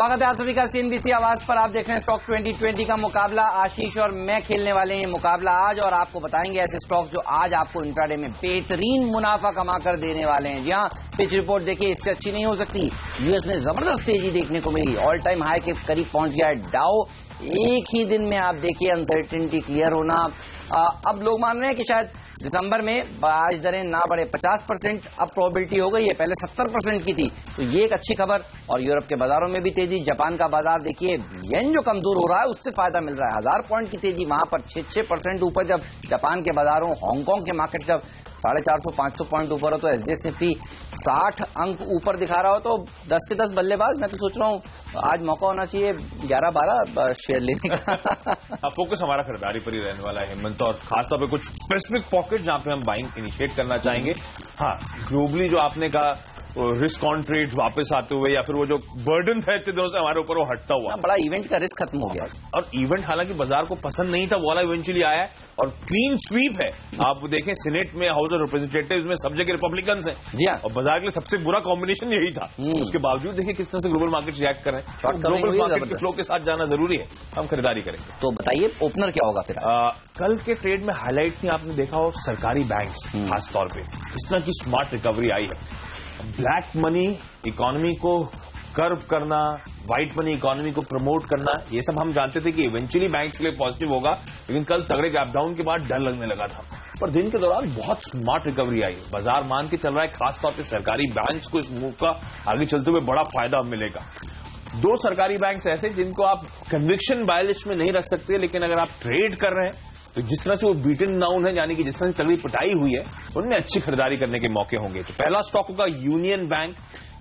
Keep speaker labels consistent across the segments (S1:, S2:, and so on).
S1: स्वागत है आप सभी का सीएनबीसी आवाज पर। आप देख रहे हैं स्टॉक 2020 का मुकाबला। आशीष और मैं खेलने वाले हैं मुकाबला आज, और आपको बताएंगे ऐसे स्टॉक्स जो आज आपको इंट्राडे में बेहतरीन मुनाफा कमा कर देने वाले हैं। जी हाँ, पिच रिपोर्ट देखिए, इससे अच्छी नहीं हो सकती। यूएस में जबरदस्त तेजी देखने को मिली, ऑल टाइम हाई के करीब पहुंच गया है डाउ। एक ही दिन में आप देखिए अनसर्टेनिटी क्लियर होना। अब लोग मान रहे हैं कि शायद दिसंबर में ब्याज दरें ना बढ़े, 50% अब प्रोबेबिलिटी हो गई है, पहले 70% की थी। तो ये एक अच्छी खबर। और यूरोप के बाजारों में भी तेजी। जापान का बाजार देखिए, येन जो कमजोर हो रहा है उससे फायदा मिल रहा है। 1000 पॉइंट की तेजी वहां पर 6% ऊपर। जब जापान के बाजारों, हांगकांग के मार्केट जब 450-500 पॉइंट ऊपर हो, तो एसडीएक्स निफ्टी 60 अंक ऊपर दिखा रहा हो, तो 10 के 10 बल्लेबाज। मैं तो सोच रहा हूँ आज मौका होना चाहिए 11-12 शेयर लेने का।
S2: फोकस हमारा खरीदारी पर ही रहने वाला है हेमंत, और खासतौर पे कुछ स्पेसिफिक पॉकेट जहां पे हम बाइंग इनिशिएट करना चाहेंगे। हाँ, ग्लोबली जो आपने कहा रिस्क ऑन ट्रेड वापस आते हुए, या फिर वो जो बर्डन था इतने दिनों से हमारे ऊपर, वो हटता हुआ
S1: बड़ा इवेंट का रिस्क खत्म हो गया।
S2: और इवेंट हालांकि बाजार को पसंद नहीं था, वो वाला इवेंचुअली आया है और क्लीन स्वीप है। आप देखें सीनेट में, हाउस ऑफ रिप्रेजेंटेटिव्स में सब जगह रिपब्लिकन्स हैं।
S1: जी हाँ,
S2: और बाजार के लिए सबसे बुरा कॉम्बिनेशन यही था। उसके बावजूद देखिए किस तरह से ग्लोबल मार्केट रिएक्ट कर रहे हैं। ग्लोबल मार्केट के फ्लो के साथ जाना जरूरी है, हम खरीदारी करेंगे।
S1: तो बताइए ओपनर क्या होगा फिर?
S2: कल के ट्रेड में हाईलाइट थी, आपने देखा हो सरकारी बैंक्स खासतौर पे इस तरह की स्मार्ट रिकवरी आई है। ब्लैक मनी इकोनॉमी को कर्व करना, व्हाइट मनी इकोनॉमी को प्रमोट करना, ये सब हम जानते थे कि इवेंचुअली बैंक्स के लिए पॉजिटिव होगा, लेकिन कल तगड़े गैप डाउन के बाद डर लगने लगा था। पर दिन के दौरान बहुत स्मार्ट रिकवरी आई। बाजार मान के चल रहा है खासतौर पे सरकारी बैंक्स को इस मूव का आगे चलते हुए बड़ा फायदा मिलेगा। दो सरकारी बैंक्स ऐसे जिनको आप कन्विक्शन बाय लिस्ट में नहीं रख सकते, लेकिन अगर आप ट्रेड कर रहे हैं तो जिस तरह से वो बीटन डाउन है, यानी कि जिस तरह से तगड़ी पिटाई हुई है, उनमें अच्छी खरीदारी करने के मौके होंगे। तो पहला स्टॉक होगा यूनियन बैंक।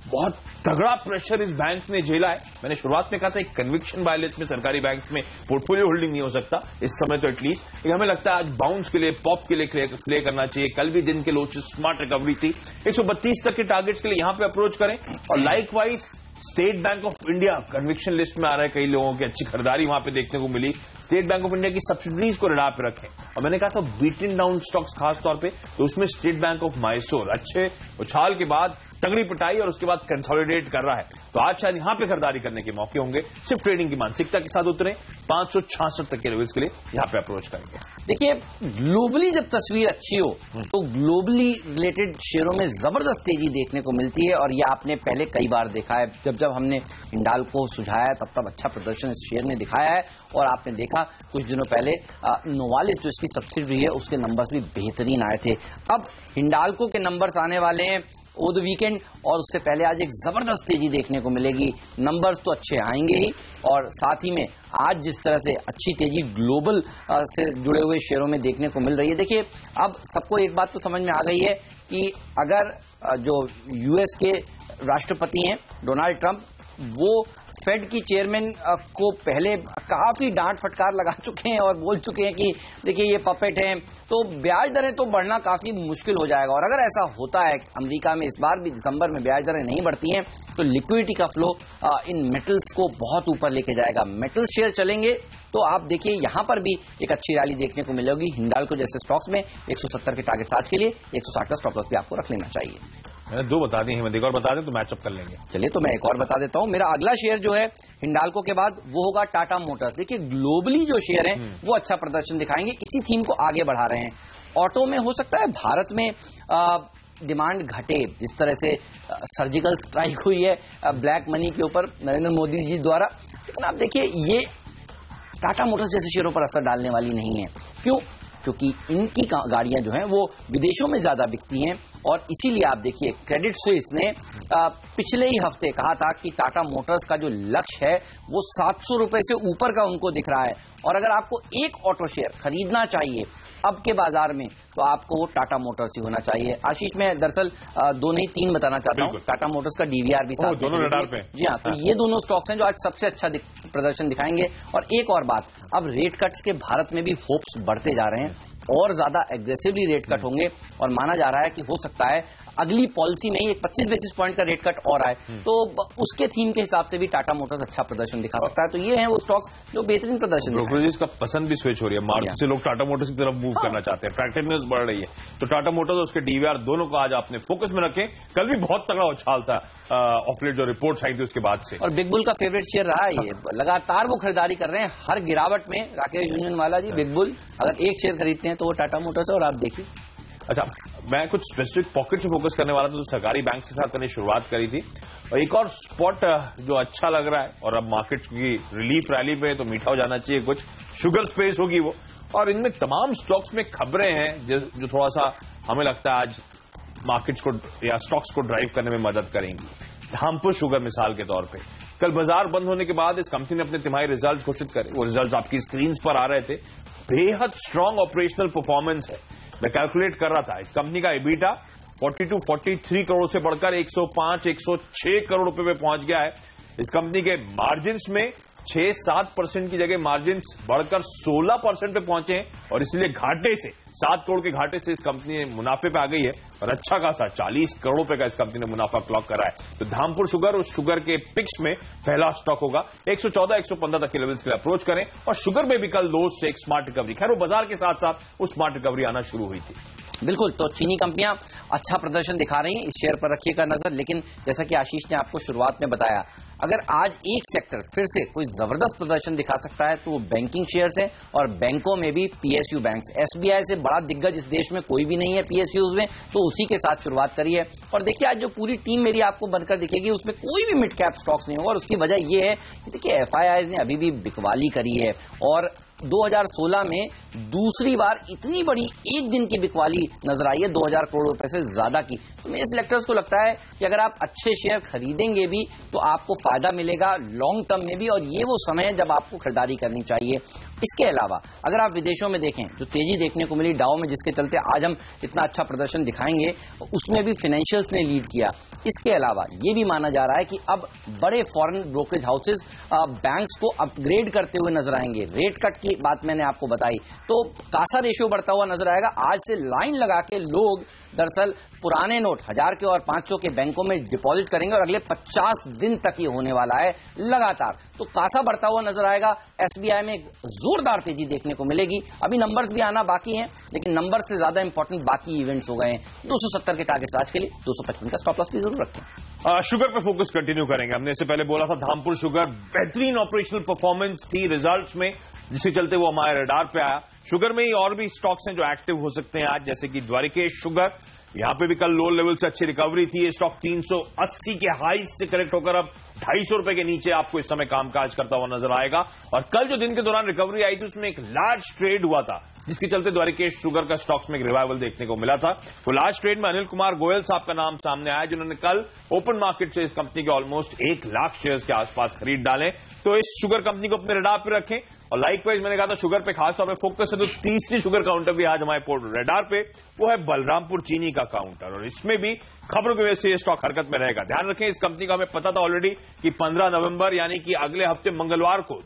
S2: बहुत तगड़ा प्रेशर इस बैंक ने झेला है। मैंने शुरुआत में कहा था कन्विक्शन बाय लिस्ट में सरकारी बैंक में पोर्टफोलियो होल्डिंग नहीं हो सकता इस समय तो एटलीस्ट। हमें लगता है आज बाउंस के लिए, पॉप के लिए प्ले करना चाहिए। कल भी दिन के लो से स्मार्ट रिकवरी थी। 132 तक के टारगेट्स के लिए यहां पे अप्रोच करें। और likewise state bank of India conviction list में आ रहा है, कई लोगों की अच्छी खरीदारी वहां पे देखने को मिली। स्टेट बैंक ऑफ इंडिया की सब्सिडीज को रडार पे रखें। और मैंने कहा था बीटन डाउन स्टॉक्स खासतौर पे, तो उसमें स्टेट बैंक ऑफ मैसूर अच्छे उछाल के बाद तगड़ी पिटाई और उसके बाद कंसोलिडेट कर रहा है, तो आज शायद यहां पे खरीदारी करने के मौके होंगे। सिर्फ ट्रेडिंग की मानसिकता के साथ उतरे, 566 तक के लेवल्स के लिए यहां पे अप्रोच करेंगे।
S1: देखिए, ग्लोबली जब तस्वीर अच्छी हो तो ग्लोबली रिलेटेड शेयरों में जबरदस्त तेजी देखने को मिलती है, और ये आपने पहले कई बार देखा है। जब हमने हिंडाल को सुझाया तब अच्छा प्रदर्शन इस शेयर ने दिखाया है। और आपने देखा कुछ दिनों पहले नोवालिस जो इसकी सब्सिडरी है उसके नंबर्स भी बेहतरीन आए थे। अब हिंडाल्को के नंबर्स आने वाले हैं ओवर द वीकेंड, और उससे पहले आज एक जबरदस्त तेजी देखने को मिलेगी। नंबर्स तो अच्छे आएंगे ही, और साथ ही में आज जिस तरह से अच्छी तेजी ग्लोबल से जुड़े हुए शेयरों में देखने को मिल रही है। देखिए, अब सबको एक बात तो समझ में आ गई है कि अगर जो यूएस के राष्ट्रपति हैं डोनाल्ड ट्रंप, वो फेड की चेयरमैन को पहले काफी डांट फटकार लगा चुके हैं और बोल चुके हैं कि देखिए ये पपेट हैं, तो ब्याज दरें तो बढ़ना काफी मुश्किल हो जाएगा। और अगर ऐसा होता है, अमेरिका में इस बार भी दिसंबर में ब्याज दरें नहीं बढ़ती हैं, तो लिक्विडिटी का फ्लो इन मेटल्स को बहुत ऊपर लेके जाएगा। मेटल शेयर चलेंगे, तो आप देखिए यहां पर भी एक अच्छी रैली देखने को मिलेगी। हिंडाल्को जैसे स्टॉक्स में 170 के टारगेट आज के लिए, 160 का स्टॉप लॉस भी आपको रख लेना चाहिए।
S2: मैंने दो बता दी हैं, एक और बता दें तो मैचअप कर लेंगे।
S1: चलिए, तो मैं एक और बता देता हूं। मेरा अगला शेयर जो है हिंडाल्को के बाद वो होगा टाटा मोटर्स। देखिए, ग्लोबली जो शेयर हैं वो अच्छा प्रदर्शन दिखाएंगे, इसी थीम को आगे बढ़ा रहे हैं। ऑटो में हो सकता है भारत में डिमांड घटे, जिस तरह से सर्जिकल स्ट्राइक हुई है ब्लैक मनी के ऊपर नरेंद्र मोदी जी द्वारा, लेकिन आप देखिए ये टाटा मोटर्स जैसे शेयरों पर असर डालने वाली नहीं है। क्यों? क्योंकि इनकी गाड़ियां जो हैं वो विदेशों में ज्यादा बिकती हैं, और इसीलिए आप देखिए क्रेडिट स्विस ने पिछले ही हफ्ते कहा था कि टाटा मोटर्स का जो लक्ष्य है वो 700 रुपए से ऊपर का उनको दिख रहा है। और अगर आपको एक ऑटो शेयर खरीदना चाहिए अब के बाजार में, तो आपको वो टाटा मोटर्स ही होना चाहिए। आशीष, मैं दरअसल 2 नहीं 3 बताना चाहता हूँ। टाटा मोटर्स का डीवीआर भी था
S2: दोनों रडार पे।
S1: जी हाँ, तो ये दोनों स्टॉक्स हैं जो आज सबसे अच्छा प्रदर्शन दिखाएंगे। और एक और बात, अब रेट कट्स के भारत में भी होप्स बढ़ते जा रहे हैं, और ज्यादा एग्रेसिवली रेट कट होंगे, और माना जा रहा है कि हो सकता है अगली पॉलिसी में ही एक 25 बेसिस पॉइंट का रेट कट और आए तो उसके थीम के हिसाब से भी टाटा मोटर्स अच्छा प्रदर्शन दिखा सकता है। तो ये है वो स्टॉक्स जो बेहतरीन प्रदर्शन।
S2: ब्रोकरेज का पसंद भी स्विच हो रही है, मार्केट से लोग टाटा मोटर्स की तरफ मूव करना चाहते हैं, अट्रैक्टिवनेस बढ़ रही है। तो टाटा मोटर्स और उसके डीवीआर दोनों को आज आपने फोकस में रखें। कल भी बहुत तगड़ा उछाल था ऑफ लेट जो रिपोर्ट्स आई थी उसके बाद से, और
S1: बिग बुल का फेवरेट शेयर रहा है ये, लगातार वो खरीदारी कर रहे हैं हर गिरावट में। राकेश झुनझुनवाला जी, बिग बुल अगर एक शेयर खरीदते हैं तो वो टाटा मोटर्स है, और आप देखिए।
S2: अच्छा, मैं कुछ स्पेसिफिक पॉकेट में फोकस करने वाला था, तो सरकारी बैंक के साथ मैंने शुरुआत करी थी, और एक और स्पॉट जो अच्छा लग रहा है, और अब मार्केट की रिलीफ रैली पे तो मीठा हो जाना चाहिए, कुछ शुगर स्पेस होगी वो, और इनमें तमाम स्टॉक्स में खबरें हैं जो थोड़ा सा हमें लगता है आज मार्केट्स को या स्टॉक्स को ड्राइव करने में मदद करेंगी। धामपुर शुगर मिसाल के तौर पे, कल बाजार बंद होने के बाद इस कंपनी ने अपने तिमाही रिजल्ट घोषित करे। वो रिजल्ट आपकी स्क्रीन पर आ रहे थे, बेहद स्ट्रांग ऑपरेशनल परफॉर्मेंस है। मैं कैलकुलेट कर रहा था, इस कंपनी का EBITDA 42-43 करोड़ से बढ़कर 105-106 करोड़ रुपए में पहुंच गया है। इस कंपनी के मार्जिन्स में 6-7% की जगह मार्जिन्स बढ़कर 16% पे पहुंचे हैं, और इसलिए घाटे से 7 करोड़ के घाटे से इस कंपनी मुनाफे पे आ गई है, और अच्छा खासा 40 करोड़ रुपए का इस कंपनी ने मुनाफा क्लॉक करा है। तो धामपुर शुगर उस शुगर के पिक्स में पहला स्टॉक होगा। 114-115 तक के लेवल्स के लिए अप्रोच करें, और शुगर में भी कल दोस्त से एक स्मार्ट रिकवरी, खैर वो बाजार के साथ साथ वो स्मार्ट रिकवरी आना शुरू हुई थी।
S1: बिल्कुल, तो चीनी कंपनियां अच्छा प्रदर्शन दिखा रही हैं, इस शेयर पर रखिएगा नजर। लेकिन जैसा कि आशीष ने आपको शुरुआत में बताया, अगर आज एक सेक्टर फिर से कोई जबरदस्त प्रदर्शन दिखा सकता है तो वो बैंकिंग शेयर्स हैं, और बैंकों में भी पीएसयू बैंक्स। एसबीआई से बड़ा दिग्गज इस देश में कोई भी नहीं है पीएसयूज में, तो उसी के साथ शुरुआत करी है। और देखिए आज जो पूरी टीम मेरी आपको बनकर दिखेगी उसमें कोई भी मिड कैप स्टॉक्स नहीं होगा, और उसकी वजह यह है कि देखिए एफआईआई ने अभी भी बिकवाली करी है, और 2016 में दूसरी बार इतनी बड़ी एक दिन की बिकवाली नजर आई है 2000 करोड़ रुपए से ज्यादा की। तो मेरे सिलेक्टर्स को लगता है कि अगर आप अच्छे शेयर खरीदेंगे भी तो आपको फायदा मिलेगा लॉन्ग टर्म में भी, और ये वो समय है जब आपको खरीदारी करनी चाहिए। इसके अलावा अगर आप विदेशों में देखें, जो तेजी देखने को मिली डाउ में, जिसके चलते आज हम इतना अच्छा प्रदर्शन दिखाएंगे, उसमें भी फाइनेंशियल्स ने लीड किया। इसके अलावा ये भी माना जा रहा है कि अब बड़े फॉरेन ब्रोकरेज हाउसेज बैंक्स को अपग्रेड करते हुए नजर आएंगे। रेट कट की बात मैंने आपको बताई, तो कासा रेशियो बढ़ता हुआ नजर आएगा। आज से लाइन लगा के लोग दरअसल पुराने नोट 1000 के और 500 के बैंकों में डिपॉजिट करेंगे, और अगले 50 दिन तक ये होने वाला है लगातार। तो कासा बढ़ता हुआ नजर आएगा। एसबीआई में जोरदार तेजी देखने को मिलेगी। अभी नंबर्स भी आना बाकी हैं, लेकिन नंबर से ज्यादा इंपॉर्टेंट बाकी इवेंट्स हो गए हैं। 270 के टारगेट आज के लिए, 255 का स्टॉप लॉस भी जरूर रखें।
S2: शुगर पे फोकस कंटिन्यू करेंगे। हमने इससे पहले बोला था धामपुर शुगर बेहतरीन ऑपरेशनल परफॉर्मेंस थी रिजल्ट्स में, जिसके चलते वो हमारे रडार पे आया। शुगर में ही और भी स्टॉक्स हैं जो एक्टिव हो सकते हैं आज, जैसे कि द्वारिकेश शुगर, यहां पे भी कल लो लेवल से अच्छी रिकवरी थी। ये स्टॉक 380 के हाई से करेक्ट होकर अब 250 रुपए के नीचे आपको इस समय कामकाज करता हुआ नजर आएगा। और कल जो दिन के दौरान रिकवरी आई थी उसमें एक लार्ज ट्रेड हुआ था, जिसके चलते द्वारिकेश शुगर का स्टॉक्स में एक रिवाइवल देखने को मिला था। वो लार्ज ट्रेड में अनिल कुमार गोयल साहब का नाम सामने आया, जिन्होंने कल ओपन मार्केट से इस कंपनी के ऑलमोस्ट 1 लाख शेयर्स के आसपास खरीद डाले। तो इस शुगर कंपनी को अपने रडार पर रखें। और लाइकवाइज मैंने कहा था शुगर पे खासतौर पर फोकस है, तो तीसरी शुगर काउंटर भी आज हमारे रडार पे, वो है बलरामपुर चीनी का काउंटर, और इसमें भी खबरों की वजह से ये स्टॉक हरकत में रहेगा। ध्यान रखें, इस कंपनी का हमें पता था ऑलरेडी कि 15 नवंबर यानी कि अगले हफ्ते मंगलवार को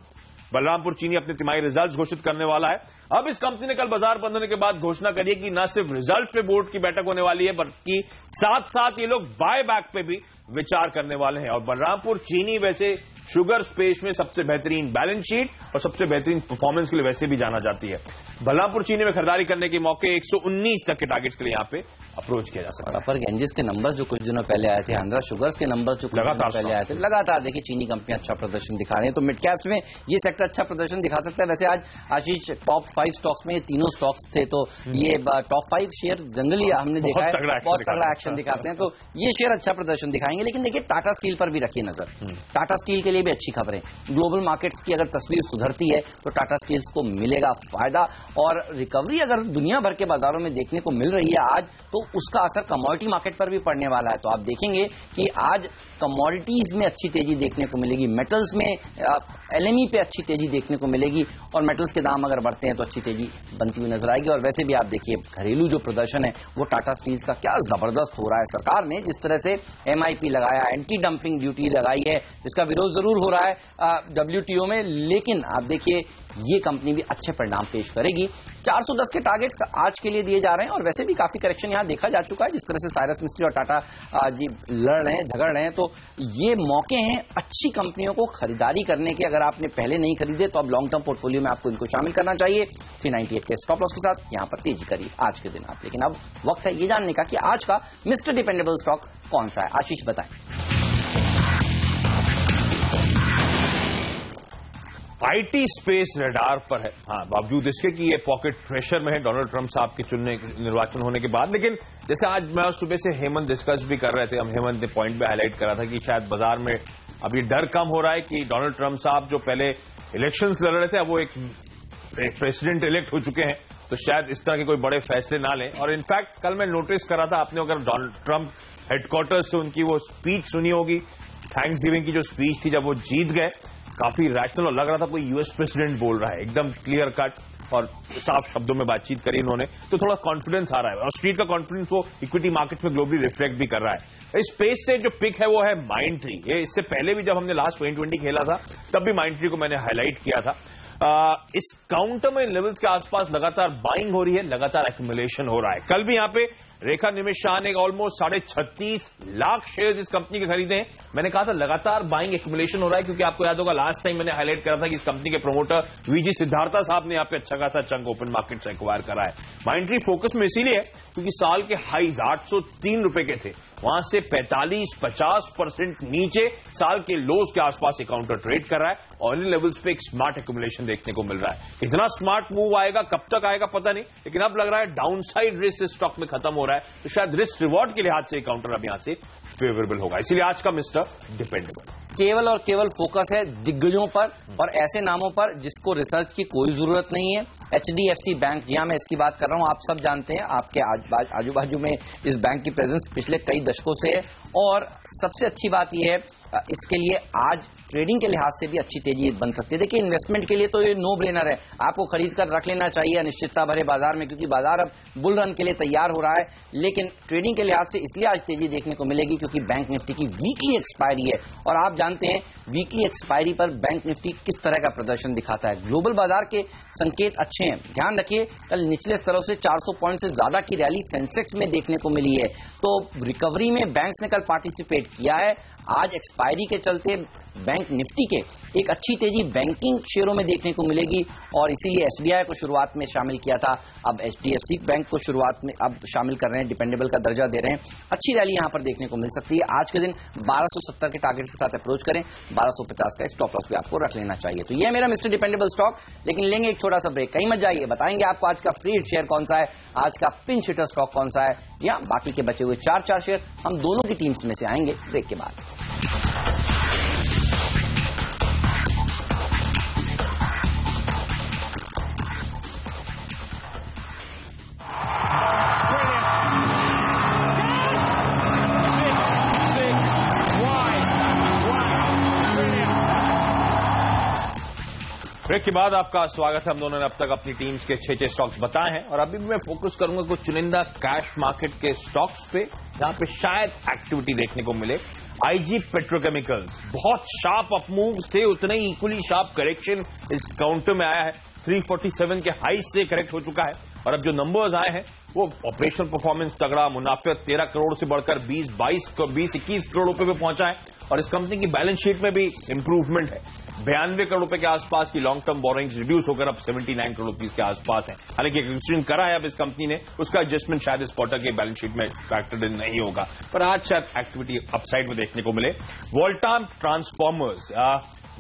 S2: बलरामपुर चीनी अपने तिमाही रिजल्ट्स घोषित करने वाला है। अब इस कंपनी ने कल बाजार बंद होने के बाद घोषणा करी है कि न सिर्फ रिजल्ट पे बोर्ड की बैठक होने वाली है, बल्कि साथ साथ ये लोग बाय बैक पे भी विचार करने वाले हैं। और बलरामपुर चीनी वैसे शुगर स्पेस में सबसे बेहतरीन बैलेंस शीट और सबसे बेहतरीन परफॉर्मेंस के लिए वैसे भी जाना जाती है। बलरामपुर चीनी में खरीदारी करने के मौके 119 तक के टारगेट्स के लिए यहां पे अप्रोच किया जा सकता है।
S1: अपर गैंजेस के नंबर्स जो कुछ दिनों पहले आए थे, आंध्रा शुगर्स के नंबर्स जो कुछ दिनों पहले आए थे, लगातार देखिए चीनी कंपनियां अच्छा प्रदर्शन दिखा रही हैं। तो मिड कैप्स में ये सेक्टर अच्छा प्रदर्शन दिखा सकता है। वैसे आज आशीष टॉप 5 स्टॉक्स में ये तीनों स्टॉक्स थे, तो ये टॉप 5 शेयर जनरली हमने देखा है बहुत तगड़ा एक्शन दिखाते हैं, तो ये शेयर अच्छा प्रदर्शन दिखाएंगे। लेकिन देखिए टाटा स्टील पर भी रखिए नजर। टाटा स्टील के लिए भी अच्छी खबरें, ग्लोबल मार्केट्स की अगर तस्वीर सुधरती है तो टाटा स्टील्स को मिलेगा फायदा, और रिकवरी अगर दुनिया भर के बाजारों में देखने को मिल रही है आज, तो उसका असर कमोडिटी मार्केट पर भी पड़ने वाला है। तो आप देखेंगे कि आज कमोडिटीज में अच्छी तेजी देखने को मिलेगी, मेटल्स में एलएमई पे अच्छी तेजी देखने को मिलेगी, और मेटल्स के दाम अगर बढ़ते हैं तो अच्छी तेजी बनती हुई नजर आएगी। और वैसे भी आप देखिए घरेलू जो प्रदर्शन है वो टाटा स्टील्स का क्या जबरदस्त हो रहा है। सरकार ने जिस तरह से MIP लगाया, एंटी डंपिंग ड्यूटी लगाई है, जिसका विरोध जरूर हो रहा है WTO में, लेकिन आप देखिए ये कंपनी भी अच्छे परिणाम पेश करेगी। 410 के टारगेट्स आज के लिए दिए जा रहे हैं और वैसे भी काफी करेक्शन यहां देखा जा चुका है। जिस तरह से साइरस मिस्त्री और टाटा जी लड़ रहे हैं, झगड़ रहे हैं, तो ये मौके हैं अच्छी कंपनियों को खरीदारी करने के। अगर आपने पहले नहीं खरीदे तो अब लॉन्ग टर्म पोर्टफोलियो में आपको इनको शामिल करना चाहिए। 398 के स्टॉप लॉस के साथ यहां पर तेजी करी आज के दिन आप। लेकिन अब वक्त है ये जानने का कि आज का मिस्टर डिपेंडेबल स्टॉक कौन सा है। आशीष बताएं।
S2: IT स्पेस रडार पर है, हाँ, बावजूद इसके कि ये पॉकेट प्रेशर में है डोनाल्ड ट्रंप साहब के निर्वाचन होने के बाद। लेकिन जैसे आज मैं सुबह से हेमंत डिस्कस भी कर रहे थे, हम हेमंत ने पॉइंट पे हाईलाइट करा था कि शायद बाजार में अब ये डर कम हो रहा है कि डोनाल्ड ट्रंप साहब जो पहले इलेक्शंस लड़ रहे थे अब वो एक प्रेसिडेंट इलेक्ट हो चुके हैं, तो शायद इस तरह के कोई बड़े फैसले ना लें। और इनफैक्ट कल मैं नोटिस करा था, आपने अगर डोनाल्ड ट्रंप हेडक्वार्टर्स से उनकी वो स्पीच सुनी होगी, थैंक्स गिविंग की जो स्पीच थी जब वो जीत गए, काफी रैशनल और लग रहा था कोई यूएस प्रेसिडेंट बोल रहा है, एकदम क्लियर कट और साफ शब्दों में बातचीत करी इन्होंने, तो थोड़ा कॉन्फिडेंस आ रहा है और स्ट्रीट का कॉन्फिडेंस वो इक्विटी मार्केट में ग्लोबली रिफ्लेक्ट भी कर रहा है। इस स्पेस से जो पिक है वो है माइंडट्री। ये इससे पहले भी जब हमने लास्ट 2020 खेला था तब भी माइंडट्री को मैंने हाईलाइट किया था। इस काउंटर में लेवल्स के आसपास लगातार बाइंग हो रही है, लगातार एक्यूमुलेशन हो रहा है। कल भी यहां पे रेखा निमिष शाह ने ऑलमोस्ट 36.5 लाख शेयर्स इस कंपनी के खरीदे हैं। मैंने कहा था लगातार बाइंग एक्यूमुलेशन हो रहा है, क्योंकि आपको याद होगा लास्ट टाइम मैंने हाईलाइट करा था कि इस कंपनी के प्रोमोटर VG सिद्धार्था साहब ने यहां पे अच्छा खासा चंक ओपन मार्केट से एक्वायर करा है। माइंडट्री फोकस में इसीलिए क्योंकि साल के हाईज 803 रुपए के थे, वहां से 45-50% नीचे साल के लोज के आसपास ये काउंटर ट्रेड कर रहा है। ऑयल लेवल्स पे एक स्मार्ट एक्यूमुलेशन देखने को मिल रहा है। इतना स्मार्ट मूव आएगा, कब तक आएगा पता नहीं, लेकिन अब लग रहा है डाउनसाइड रिस्क इस स्टॉक में खत्म हो रहा है, तो शायद रिस्क रिवॉर्ड के लिहाज से काउंटर अब यहां से फेवरेबल होगा। इसीलिए आज का मिस्टर डिपेंडेबल
S1: केवल और केवल फोकस है दिग्गजों पर और ऐसे नामों पर जिसको रिसर्च की कोई जरूरत नहीं है। HDFC बैंक, जी हां, मैं इसकी बात कर रहा हूं, आप सब जानते हैं, आपके आजू बाजू में इस बैंक की प्रेजेंस पिछले कई दशकों से है। और सबसे अच्छी बात यह है इसके लिए आज ट्रेडिंग के लिहाज से भी अच्छी तेजी बन सकती है। देखिए इन्वेस्टमेंट के लिए तो ये नो ब्रेनर है, आपको खरीद कर रख लेना चाहिए अनिश्चितता भरे बाजार में, क्योंकि बाजार अब बुल रन के लिए तैयार हो रहा है। लेकिन ट्रेडिंग के लिहाज से इसलिए आज तेजी देखने को मिलेगी क्योंकि बैंक निफ्टी की वीकली एक्सपायरी है और आप जानते हैं वीकली एक्सपायरी पर बैंक निफ्टी किस तरह का प्रदर्शन दिखाता है। ग्लोबल बाजार के संकेत अच्छे हैं। ध्यान रखिए कल निचले स्तरों से 400 पॉइंट से ज्यादा की रैली सेंसेक्स में देखने को मिली है, तो रिकवरी में बैंक्स ने कल पार्टिसिपेट किया है। आज एक्सपायरी के चलते बैंक निफ्टी के एक अच्छी तेजी बैंकिंग शेयरों में देखने को मिलेगी और इसीलिए SBI को शुरुआत में शामिल किया था, अब HDFC बैंक को शुरुआत में अब शामिल कर रहे हैं, डिपेंडेबल का दर्जा दे रहे हैं। अच्छी रैली यहां पर देखने को मिल सकती है। आज के दिन 1270 के टारगेट के साथ अप्रोच करें, 1250 का स्टॉप लॉस भी आपको रख लेना चाहिए। तो यह मेरा मिस्टर डिपेंडेबल स्टॉक। लेकिन लेंगे एक छोटा सा ब्रेक, कहीं मत जाइए, बताएंगे आपको आज का फ्री शेयर कौन सा है, आज का पिंच हिटर स्टॉक कौन सा है, या बाकी के बचे हुए 4 शेयर हम दोनों की टीम्स में से आएंगे ब्रेक के बाद।
S2: ब्रेक के बाद आपका स्वागत है। हम दोनों ने अब तक अपनी टीम्स के 6 स्टॉक्स बताए हैं और अभी भी मैं फोकस करूंगा कुछ चुनिंदा कैश मार्केट के स्टॉक्स पे जहां पे शायद एक्टिविटी देखने को मिले। IG पेट्रोकेमिकल्स बहुत शार्प अपमूव्स थे, उतने ही इक्वली शार्प करेक्शन इस काउंटर में आया है। 347 के हाई से करेक्ट हो चुका है और अब जो नंबर्स आए हैं वो ऑपरेशनल परफॉर्मेंस तगड़ा, मुनाफे 13 करोड़ से बढ़कर 20-21 करोड़ रुपए पे पहुंचा है और इस कंपनी की बैलेंस शीट में भी इंप्रूवमेंट है। 92 करोड़ रुपए के आसपास की लॉन्ग टर्म बोरिंग्स रिड्यूस होकर अब 79 करोड़ रुपीस के आसपास है। हालांकि एक्विजिशन करा है अब इस कंपनी ने, उसका एडजस्टमेंट शायद इस क्वार्टर के बैलेंस शीट में फैक्टर्ड इन नहीं होगा, पर आज शायद एक्टिविटी अपसाइड में देखने को मिले। वोल्टाम ट्रांसफॉर्मर्स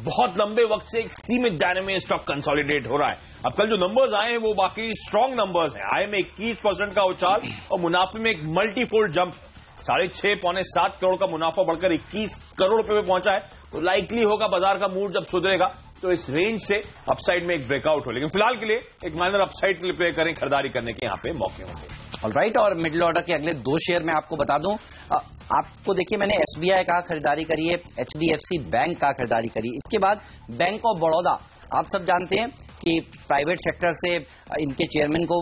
S2: बहुत लंबे वक्त से एक सीमित दायरे में स्टॉक कंसोलिडेट हो रहा है। अब कल जो नंबर्स आए हैं वो बाकी स्ट्रॉन्ग नंबर्स हैं। आय में 21% का उछाल और मुनाफे में एक मल्टीफोल्ड जंप, 6.5-7 करोड़ का मुनाफा बढ़कर 21 करोड़ रुपए में पहुंचा है। तो लाइकली होगा बाजार का मूड जब सुधरेगा तो इस रेंज से अपसाइड में एक ब्रेकआउट हो, लेकिन फिलहाल के लिए एक माइनर अपसाइड के लिए प्ले करें, खरीदारी करने के यहां पे मौके होंगे।
S1: ऑलराइट, और मिडिल ऑर्डर के अगले 2 शेयर में आपको बता दूं, आपको देखिए मैंने SBI का खरीदारी करी है, HDFC बैंक का खरीदारी करी, इसके बाद बैंक ऑफ बड़ौदा। आप सब जानते हैं कि प्राइवेट सेक्टर से इनके चेयरमैन को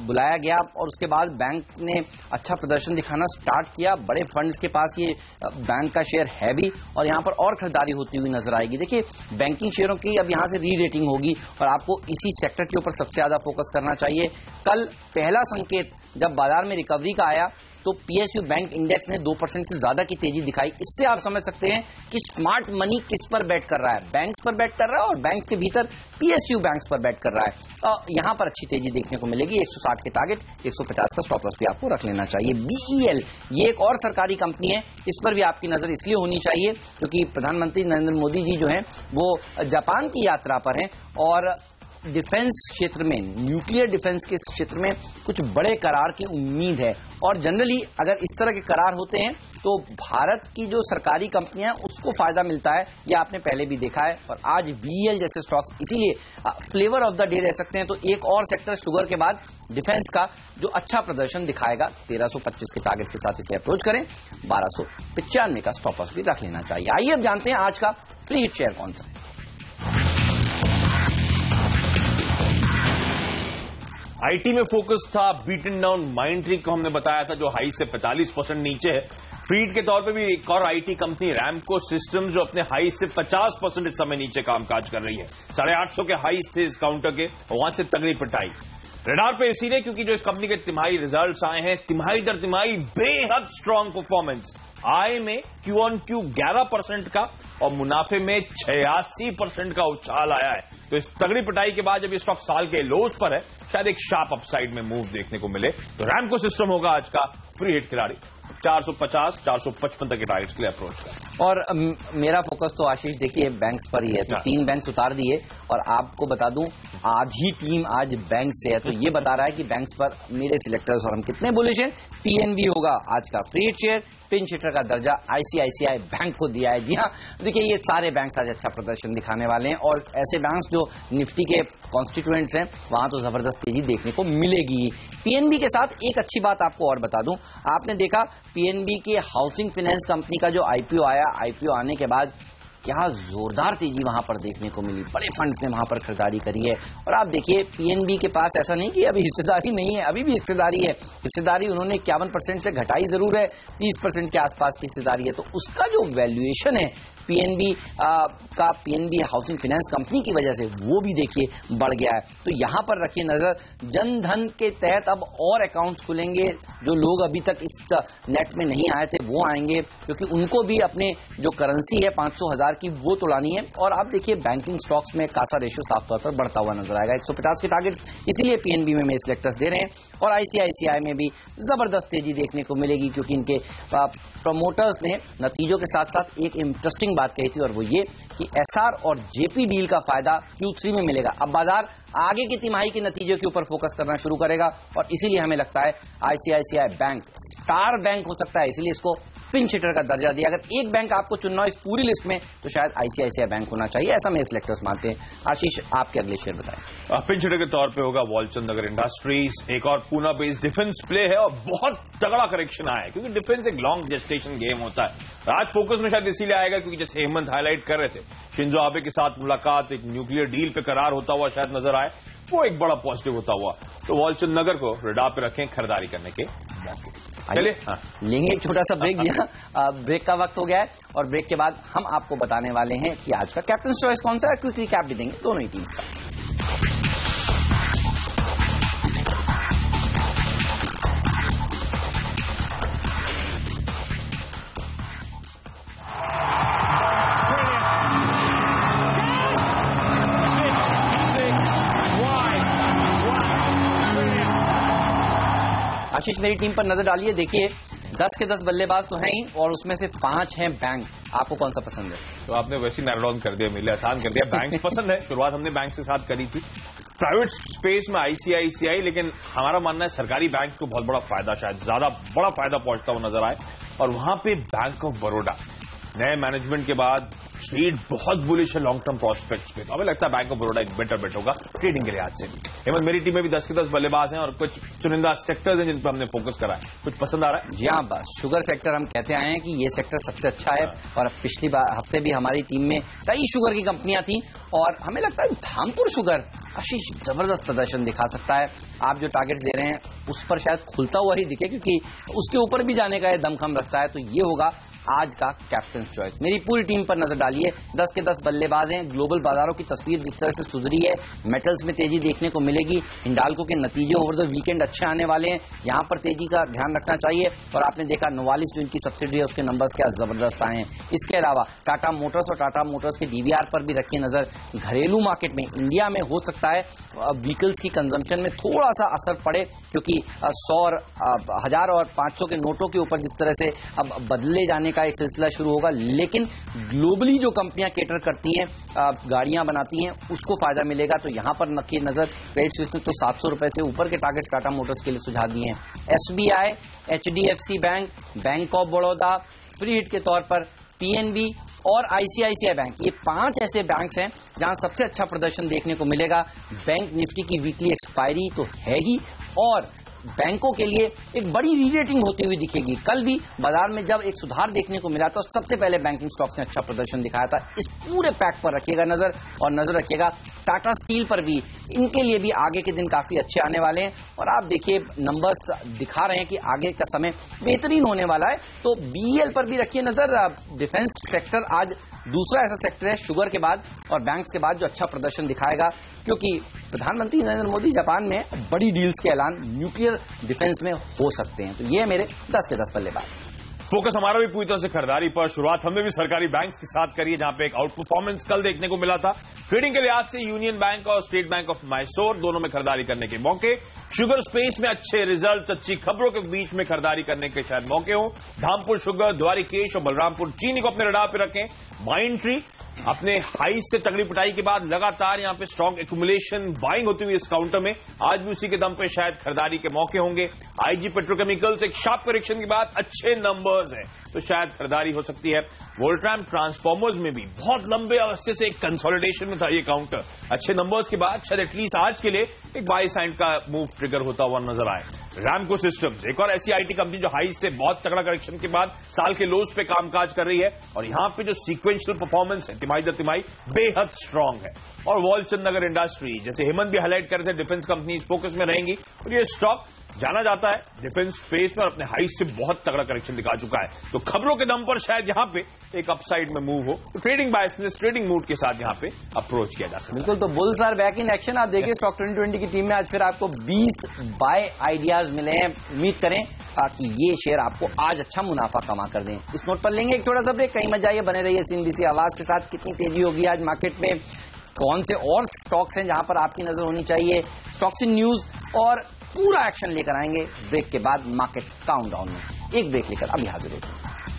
S1: बुलाया गया और उसके बाद बैंक ने अच्छा प्रदर्शन दिखाना स्टार्ट किया। बड़े फंड्स के पास ये बैंक का शेयर है भी और यहाँ पर और खरीदारी होती हुई नजर आएगी। देखिए, बैंकिंग शेयरों की अब यहाँ से री रेटिंग होगी और आपको इसी सेक्टर के ऊपर सबसे ज्यादा फोकस करना चाहिए। कल पहला संकेत जब बाजार में रिकवरी का आया तो पीएसयू बैंक इंडेक्स ने 2% से ज्यादा की तेजी दिखाई। इससे आप समझ सकते हैं कि स्मार्ट मनी किस पर बैट कर रहा है, बैंक्स पर बैट कर रहा है और बैंक के भीतर पीएसयू बैंक्स पर बैट कर रहा है। यहां पर अच्छी तेजी देखने को मिलेगी। 160 के टारगेट, 150 का स्टॉप लॉस भी आपको रख लेना चाहिए। बीईएल ये एक और सरकारी कंपनी है, इस पर भी आपकी नजर इसलिए होनी चाहिए क्योंकि प्रधानमंत्री नरेंद्र मोदी जी जो है वो जापान की यात्रा पर हैं और डिफेंस क्षेत्र में, न्यूक्लियर डिफेंस के क्षेत्र में कुछ बड़े करार की उम्मीद है और जनरली अगर इस तरह के करार होते हैं तो भारत की जो सरकारी कंपनियां हैं उसको फायदा मिलता है। यह आपने पहले भी देखा है और आज बीईएल जैसे स्टॉक्स इसीलिए फ्लेवर ऑफ द डे रह सकते हैं। तो एक और सेक्टर शुगर के बाद डिफेंस का जो अच्छा प्रदर्शन दिखाएगा, 1325 के टारगेट के साथ इसे अप्रोच करें, 1295 का स्टॉप लॉस भी रख लेना चाहिए। आइए अब जानते हैं आज का फ्री हिट शेयर कौन सा है।
S2: आईटी में फोकस था, बीटन डाउन माइंडट्री को हमने बताया था जो हाई से 45% नीचे है। फ्रीड के तौर पे भी एक और आईटी कंपनी रैमको सिस्टम जो अपने हाई से 50% इस समय नीचे कामकाज कर रही है। 850 के हाई थे इस काउंटर के, वहां से तगड़ी पिटाई रडार पे इसीलिए क्योंकि जो इस कंपनी के तिमाही रिजल्ट्स आए हैं, तिमाही दर तिमाही बेहद स्ट्रांग परफॉर्मेंस। आय में क्यू ऑन क्यू 11% का और मुनाफे में 86% का उछाल आया है। तो इस तगड़ी पिटाई के बाद जब ये स्टॉक साल के लोज पर है, शायद एक शार्प अपसाइड में मूव देखने को मिले। तो रैमको सिस्टम होगा आज का फ्री हिट खिलाड़ी। 450 455 तक के टारगेट्स के लिए अप्रोच कर।
S1: और मेरा फोकस तो आशीष देखिए बैंक्स पर ही है। तो 3 बैंक्स उतार दिए और आपको बता दूं आधी टीम आज बैंक से है, तो ये बता रहा है कि बैंक्स पर मेरे सिलेक्टर्स और हम कितने बुलिश हैं। पीएनबी होगा आज का free hit share, pinch hitter का दर्जा आईसीआईसीआई बैंक को दिया है। जी हाँ, देखिए ये सारे बैंक आज अच्छा प्रदर्शन दिखाने वाले हैं और ऐसे बैंक्स जो निफ्टी के कॉन्स्टिट्यूएंट्स हैं वहां तो जबरदस्त तेजी देखने को मिलेगी। पीएनबी के साथ एक अच्छी बात आपको और बता दूं, आपने देखा पीएनबी के हाउसिंग फाइनेंस कंपनी का जो आईपीओ आया, आईपीओ आने के बाद क्या जोरदार तेजी वहां पर देखने को मिली। बड़े फंड्स ने वहां पर खरीदारी करी है और आप देखिए पीएनबी के पास ऐसा नहीं कि अभी हिस्सेदारी नहीं है, अभी भी हिस्सेदारी है। हिस्सेदारी उन्होंने 51% से घटाई जरूर है, 30% के आसपास की हिस्सेदारी है। तो उसका जो वैल्यूएशन है पीएनबी का, पीएनबी हाउसिंग फाइनेंस कंपनी की वजह से वो भी देखिए बढ़ गया है। तो यहां पर रखिए नजर। जन धन के तहत अब और अकाउंट्स खुलेंगे, जो लोग अभी तक इस नेट में नहीं आए थे वो आएंगे क्योंकि उनको भी अपने जो करेंसी है 500,000 की वो तोड़ानी है। और आप देखिए बैंकिंग स्टॉक्स में कासा रेशियो साफ तौर पर बढ़ता हुआ नजर आएगा। 150 के टारगेट्स इसीलिए पीएनबी में सिलेक्टर्स दे रहे हैं और आईसीआईसीआई में भी जबरदस्त तेजी देखने को मिलेगी क्योंकि इनके प्रमोटर्स ने नतीजों के साथ साथ एक इंटरेस्टिंग बात कही थी और वो ये कि एसआर और जेपी डील का फायदा Q3 में मिलेगा। अब बाजार आगे की तिमाही के नतीजों के ऊपर फोकस करना शुरू करेगा और इसीलिए हमें लगता है आईसीआईसीआई बैंक स्टार बैंक हो सकता है, इसीलिए इसको पिंच हिटर का दर्जा दिया। अगर एक बैंक आपको चुनना हो इस पूरी लिस्ट में तो शायद आईसीआईसीआई बैंक होना चाहिए, ऐसा मेरे सिलेक्टर्स मानते हैं। आशीष आपके अगले शेयर बताएं।
S2: पिंच हिटर के तौर पे होगा वॉलचंद नगर इंडस्ट्रीज, एक और पूना बेस्ड डिफेंस प्ले है और बहुत तगड़ा करेक्शन आया है क्योंकि डिफेंस एक लॉन्ग जेस्टेशन गेम होता है। आज फोकस में शायद इसीलिए आएगा क्योंकि जैसे हेमंत हाईलाइट कर रहे थे, शिंजो आबे के साथ मुलाकात, एक न्यूक्लियर डील पे करार होता हुआ शायद नजर आए, वो एक बड़ा पॉजिटिव होता हुआ। तो वॉलचंद नगर को रडार पे रखें खरीदारी करने के मौके। चलिए
S1: लेंगे एक छोटा सा ब्रेक दिया, ब्रेक का वक्त हो गया है और ब्रेक के बाद हम आपको बताने वाले हैं कि आज का कैप्टन चॉइस कौन सा है। क्विक रिकैप भी देंगे दोनों ही टीम्स का। आशीष मेरी टीम पर नजर डालिए, देखिए 10 के 10 बल्लेबाज तो हैं ही और उसमें से 5 हैं बैंक। आपको कौन सा पसंद है?
S2: तो आपने वैसे ही नैरो डाउन कर दिया, मेरे लिए आसान कर दिया। बैंक पसंद है, शुरुआत हमने बैंक के साथ करी थी। प्राइवेट स्पेस में आईसीआईसीआई, लेकिन हमारा मानना है सरकारी बैंक को बहुत बड़ा फायदा, शायद ज्यादा बड़ा फायदा पहुंचता हुआ नजर आए और वहां पे बैंक ऑफ बड़ौदा नए मैनेजमेंट के बाद स्ट्रीट बहुत बुलिश है लॉन्ग टर्म प्रोस्पेक्ट्स पे, तो हमें लगता है बैंक ऑफ बड़ौदा एक बेटर बेट होगा ट्रेडिंग के लिहाज से। हेमंत, मेरी टीम में भी 10 के 10 बल्लेबाज हैं और कुछ चुनिंदा सेक्टर्स हैं जिन पर हमने फोकस करा है। कुछ पसंद आ रहा है?
S1: जी हाँ, बस शुगर सेक्टर हम कहते आए हैं कि ये सेक्टर सबसे अच्छा है और पिछली हफ्ते भी हमारी टीम में कई शुगर की कंपनियां थी और हमें लगता है धामपुर शुगर आशीष जबरदस्त प्रदर्शन दिखा सकता है। आप जो टारगेट्स दे रहे हैं उस पर शायद खुलता हुआ ही दिखे, क्योंकि उसके ऊपर भी जाने का ये दमखम रखता है। तो ये होगा आज का कैप्टन चॉइस। मेरी पूरी टीम पर नजर डालिए, 10 के 10 बल्लेबाज हैं। ग्लोबल बाजारों की तस्वीर जिस तरह से सुधरी है, मेटल्स में तेजी देखने को मिलेगी। हिंडाल्को के नतीजे ओवर द वीकेंड अच्छे आने वाले हैं, यहां पर तेजी का ध्यान रखना चाहिए। और आपने देखा नोवालिस जो इनकी सब्सिडी है उसके नंबर्स क्या जबरदस्त आए हैं। इसके अलावा टाटा मोटर्स और टाटा मोटर्स के डीवीआर पर भी रखिए नजर। घरेलू मार्केट में इंडिया में हो सकता है व्हीकल्स की कंजम्पशन में थोड़ा सा असर पड़े, क्योंकि 100 और 1000 और 500 के नोटों के ऊपर जिस तरह से अब बदले जाने का एक सिलसिला शुरू होगा। लेकिन ग्लोबली जो कंपनियां केटर करती हैं, गाड़ियां बनाती हैं, उसको फायदा मिलेगा। तो यहां पर रखिए नजर। क्रेडिट स्विस ने तो 700 रुपए से ऊपर के टारगेट टाटा मोटर्स के लिए सुझाव दिए हैं। SBI, HDFC bank, bank of Baroda, free hit के तौर पर पीएनबी और आईसीआईसीआई बैंक, ये 5 ऐसे बैंक्स हैं जहां सबसे अच्छा प्रदर्शन देखने को मिलेगा। बैंक निफ्टी की वीकली एक्सपायरी तो है ही और बैंकों के लिए एक बड़ी रीरेटिंग होती हुई दिखेगी। कल भी बाजार में जब एक सुधार देखने को मिला था, सबसे पहले बैंकिंग स्टॉक्स ने अच्छा प्रदर्शन दिखाया था। इस पूरे पैक पर रखिएगा नजर और नजर रखिएगा टाटा स्टील पर भी। इनके लिए भी आगे के दिन काफी अच्छे आने वाले हैं और आप देखिए नंबर्स दिखा रहे हैं कि आगे का समय बेहतरीन होने वाला है। तो बीईएल पर भी रखिए नजर। डिफेंस सेक्टर आज दूसरा ऐसा सेक्टर है शुगर के बाद और बैंक्स के बाद जो अच्छा प्रदर्शन दिखाएगा, क्योंकि प्रधानमंत्री नरेंद्र मोदी जापान में बड़ी डील्स के ऐलान न्यूक्लियर डिफेंस में हो सकते हैं। तो ये मेरे 10 के 10 बल्लेबाज।
S2: फोकस हमारा भी पूरी तरह से खरीदारी पर। शुरुआत हमने भी सरकारी बैंक्स के साथ करी है, जहां पे एक आउट परफॉर्मेंस कल देखने को मिला था। ट्रेडिंग के लिहाज से यूनियन बैंक और स्टेट बैंक ऑफ मैसूर दोनों में खरीदारी करने के मौके। शुगर स्पेस में अच्छे रिजल्ट, अच्छी खबरों के बीच में खरीदारी करने के शायद मौके हो। धामपुर शुगर, द्वारिकेश और बलरामपुर चीनी को अपने रडार पर रखें। माइंड ट्री अपने हाई से तगड़ी पिटाई के बाद लगातार यहां पे स्ट्रॉन्ग एक्यूमुलेशन बाइंग होती हुई इस काउंटर में, आज भी उसी के दम पे शायद खरीदारी के मौके होंगे। आईजी पेट्रोकेमिकल्स एक शार्प करेक्शन के बाद अच्छे नंबर्स हैं तो शायद खरीदारी हो सकती है। वोल्ट्राम ट्रांसफॉर्मर्स में भी बहुत लंबे अरसे से एक कंसोलिडेशन में था ये काउंटर, अच्छे नंबर्स के बाद शायद एटलीस्ट आज के लिए एक बाई साइड का मूव ट्रिगर होता हुआ नजर आए। रैमको सिस्टम्स एक और ऐसी आईटी कंपनी जो हाई से बहुत तगड़ा करेक्शन के बाद साल के लोज पे कामकाज कर रही है और यहां पे जो सीक्वेंशियल परफॉर्मेंस है तिमाही दर तिमाही बेहद स्ट्रांग है। और वॉलचंद नगर इंडस्ट्री, जैसे हेमंत भी हाईलाइट कर रहे थे, डिफेंस कंपनीज फोकस में रहेंगी और ये स्टॉक जाना जाता है डिफेंस स्पेस में और अपने हाई से बहुत तगड़ा करेक्शन दिखा चुका है। तो खबरों के दम पर शायद यहां पे एक अपसाइड में मूव हो तो ट्रेडिंग बायसनेस, ट्रेडिंग मूड के साथ यहां पे अप्रोच किया जा सकता है।
S1: बिल्कुल, तो bulls are back in action. आप देखिए स्टॉक 2020 की टीम में आज फिर आपको 20 बाय आइडियाज मिले हैं। उम्मीद करें कि ये शेयर आपको आज अच्छा मुनाफा कमा कर दें। इस नोट पर लेंगे एक थोड़ा सा ब्रेक, कहीं मत जाइए, बने रहिए सीएनबीसी आवाज के साथ। कितनी तेजी होगी आज मार्केट में, कौन से और स्टॉक्स हैं जहां पर आपकी नजर होनी चाहिए, स्टॉक्स इन न्यूज और पूरा एक्शन लेकर आएंगे ब्रेक के बाद मार्केट काउंटडाउन में। एक ब्रेक लेकर अभी हाजिर होते हैं।